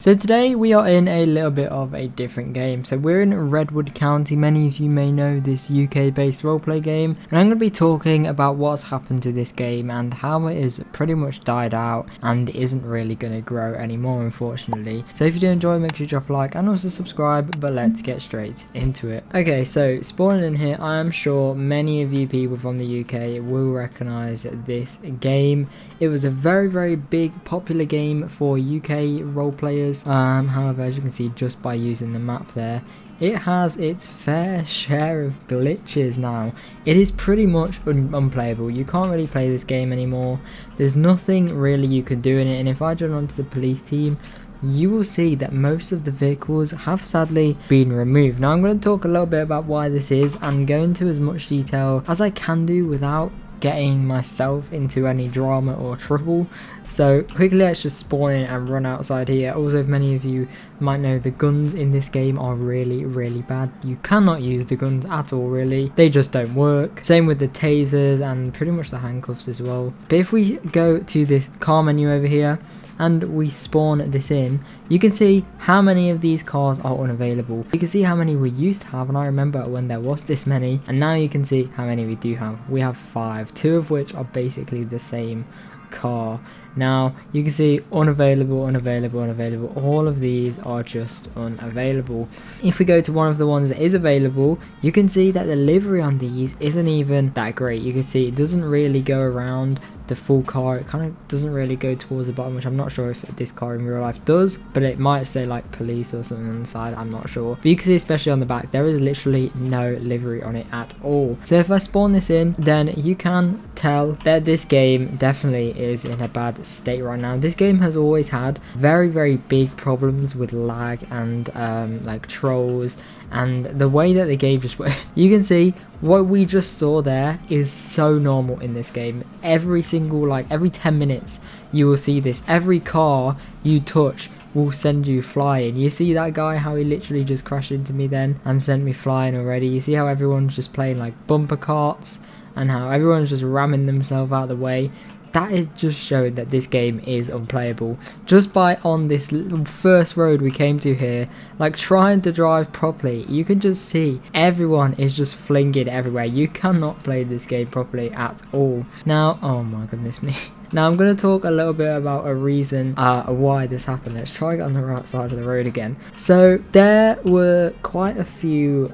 So today we are in a little bit of a different game. So we're in Redwood County. Many of you may know this UK based roleplay game, and I'm going to be talking about what's happened to this game and how it is pretty much died out and isn't really going to grow anymore, unfortunately. So if you do enjoy, make sure you drop a like and also subscribe, but let's get straight into it. Okay, so spawning in here, I am sure many of you people from the UK will recognize this game. It was a very big popular game for UK role players. However, as you can see just by using the map there, it has its fair share of glitches now. It is pretty much unplayable. You can't really play this game anymore. There's nothing really you can do in it, and if I join onto the police team, you will see that most of the vehicles have sadly been removed. Now I'm going to talk a little bit about why this is and go into as much detail as I can do without getting myself into any drama or trouble. So quickly, let's just spawn in and run outside here. Also, if many of you might know, the guns in this game are really bad. You cannot use the guns at all, really. They just don't work. Same with the tasers and pretty much the handcuffs as well. But if we go to this car menu over here and we spawn this in, you can see how many of these cars are unavailable. You can see how many we used to have, and I remember when there was this many, and now you can see how many we do have. We have 5, 2 of which are basically the same car. Now you can see unavailable. All of these are just unavailable. If we go to one of the ones that is available, you can see that the livery on these isn't even that great. You can see it doesn't really go around the full car. It kind of doesn't really go towards the bottom, which I'm not sure if this car in real life does, but it might say like police or something on the side. I'm not sure, but you can see especially on the back there is literally no livery on it at all. So if I spawn this in, then you can tell that this game definitely is in a bad state right now. This game has always had very big problems with lag and like trolls, and the way that the game just you can see what we just saw there is so normal in this game. Every 10 minutes you will see this. Every car you touch will send you flying. You see that guy, how he literally just crashed into me then and sent me flying already. You see how everyone's just playing like bumper carts and how everyone's just ramming themselves out of the way. That is just showing that this game is unplayable. Just by on this little first road we came to here, like trying to drive properly, you can just see everyone is just flinging everywhere. You cannot play this game properly at all. Now, oh my goodness me. Now I'm going to talk a little bit about a reason why this happened. Let's try get on the right side of the road again. So there were quite a few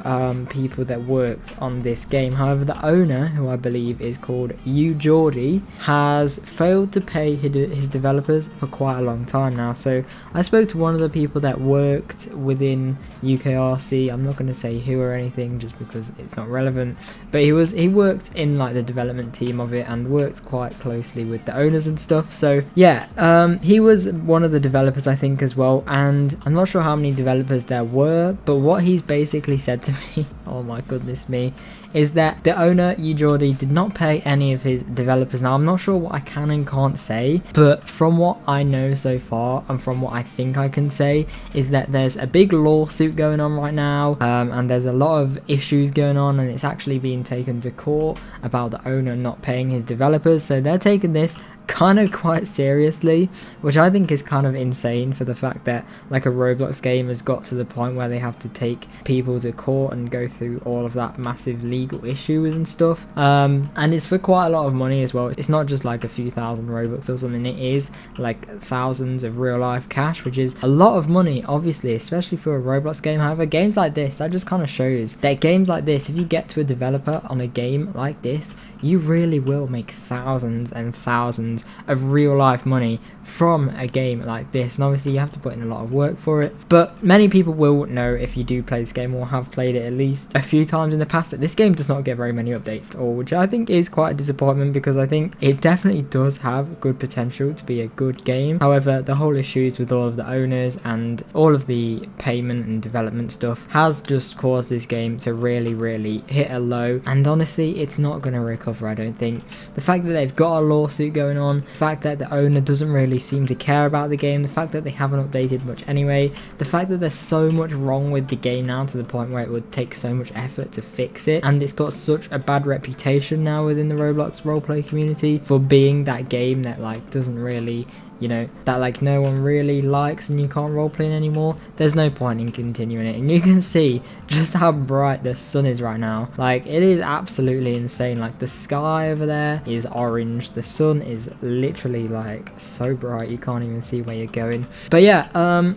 people that worked on this game. However, the owner, who I believe is called Geordie, has failed to pay his developers for quite a long time now. So I spoke to one of the people that worked within UKRC. I'm not going to say who or anything just because it's not relevant, but he worked in like the development team of it and worked quite closely with the owners and stuff. So yeah, he was one of the developers I think as well, and I'm not sure how many developers there were, but what he's basically said to me oh my goodness me, is that the owner Geordie did not pay any of his developers. Now I'm not sure what I can and can't say, but from what I know so far and from what I think I can say is that there's a big lawsuit going on right now, and there's a lot of issues going on, and it's actually being taken to court about the owner not paying his developers. So they're taking this kind of quite seriously, which I think is kind of insane for the fact that like a Roblox game has got to the point where they have to take people to court and go through all of that massive legal issues and stuff, and it's for quite a lot of money as well. It's not just like a few thousand Robux or something, it is like thousands of real life cash, which is a lot of money obviously, especially for a Roblox game. However, games like this, that just kind of shows that games like this, if you get to a developer on a game like this, you really will make thousands and thousands of real life money from a game like this. And obviously you have to put in a lot of work for it, but many people will know if you do play this game or have played it at least a few times in the past that this game does not get very many updates at all, which I think is quite a disappointment because I think it definitely does have good potential to be a good game. However, the whole issues with all of the owners and all of the payment and development stuff has just caused this game to really hit a low, and honestly it's not going to recover, I don't think. The fact that they've got a lawsuit going on, the fact that the owner doesn't really seem to care about the game, the fact that they haven't updated much anyway, the fact that there's so much wrong with the game now to the point where it would take so much effort to fix it, and it's got such a bad reputation now within the Roblox roleplay community for being that game that like doesn't really you know, that like no one really likes and you can't roleplay anymore, there's no point in continuing it. And you can see just how bright the sun is right now. Like, it is absolutely insane. Like, the sky over there is orange, the sun is literally like so bright you can't even see where you're going. But yeah,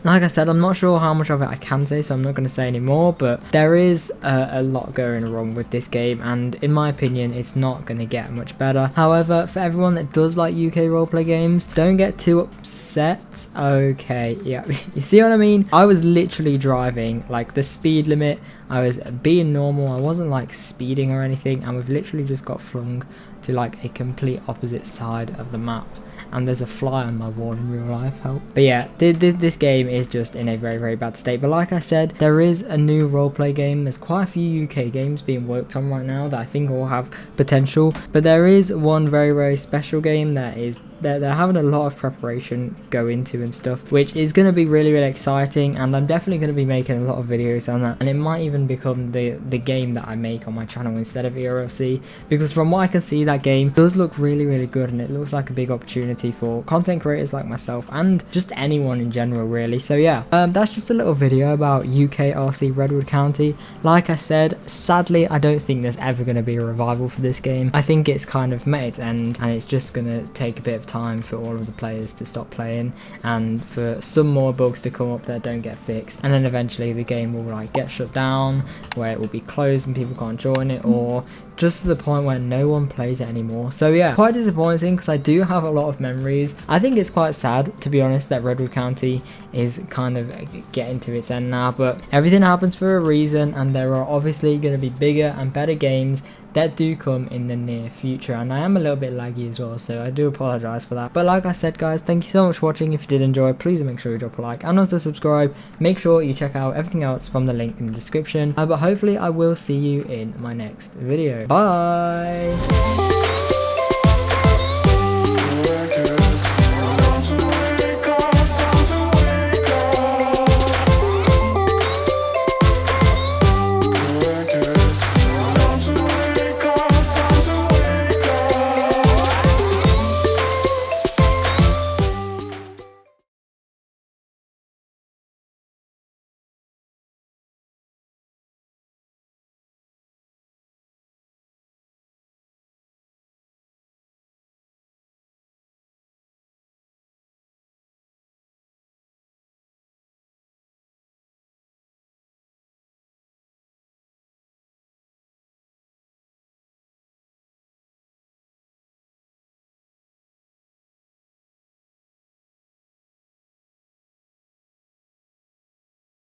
like I said, I'm not sure how much of it I can say, so I'm not going to say anymore, but there is a lot going wrong with this game, and in my opinion it's not going to get much better. However, for everyone that does like UK roleplay games, don't get too upset. Okay, yeah, you see what I mean? I was literally driving like the speed limit, I was being normal, I wasn't like speeding or anything, and we've literally just got flung to like a complete opposite side of the map. And there's a fly on my wall in real life, help. But yeah, this game is just in a very bad state. But like I said, there is a new roleplay game. There's quite a few UK games being worked on right now that I think will have potential. But there is one very special game that is they're having a lot of preparation go into and stuff, which is going to be really exciting, and I'm definitely going to be making a lot of videos on that, and it might even become the game that I make on my channel instead of ERLC, because from what I can see, that game does look really good, and it looks like a big opportunity for content creators like myself and just anyone in general really. So yeah, that's just a little video about UK RC Redwood County. Like I said, sadly I don't think there's ever going to be a revival for this game. I think it's kind of met its end, and it's just going to take a bit of time for all of the players to stop playing and for some more bugs to come up that don't get fixed, and then eventually the game will like get shut down, where it will be closed and people can't join it, or just to the point where no one plays it anymore. So yeah, quite disappointing, because I do have a lot of memories. I think it's quite sad, to be honest, that Redwood County is kind of getting to its end now, but everything happens for a reason, and there are obviously going to be bigger and better games that do come in the near future. And I am a little bit laggy as well, so I do apologize for that. But like I said, guys, thank you so much for watching. If you did enjoy, please make sure you drop a like and also subscribe. Make sure you check out everything else from the link in the description, but hopefully I will see you in my next video. Bye.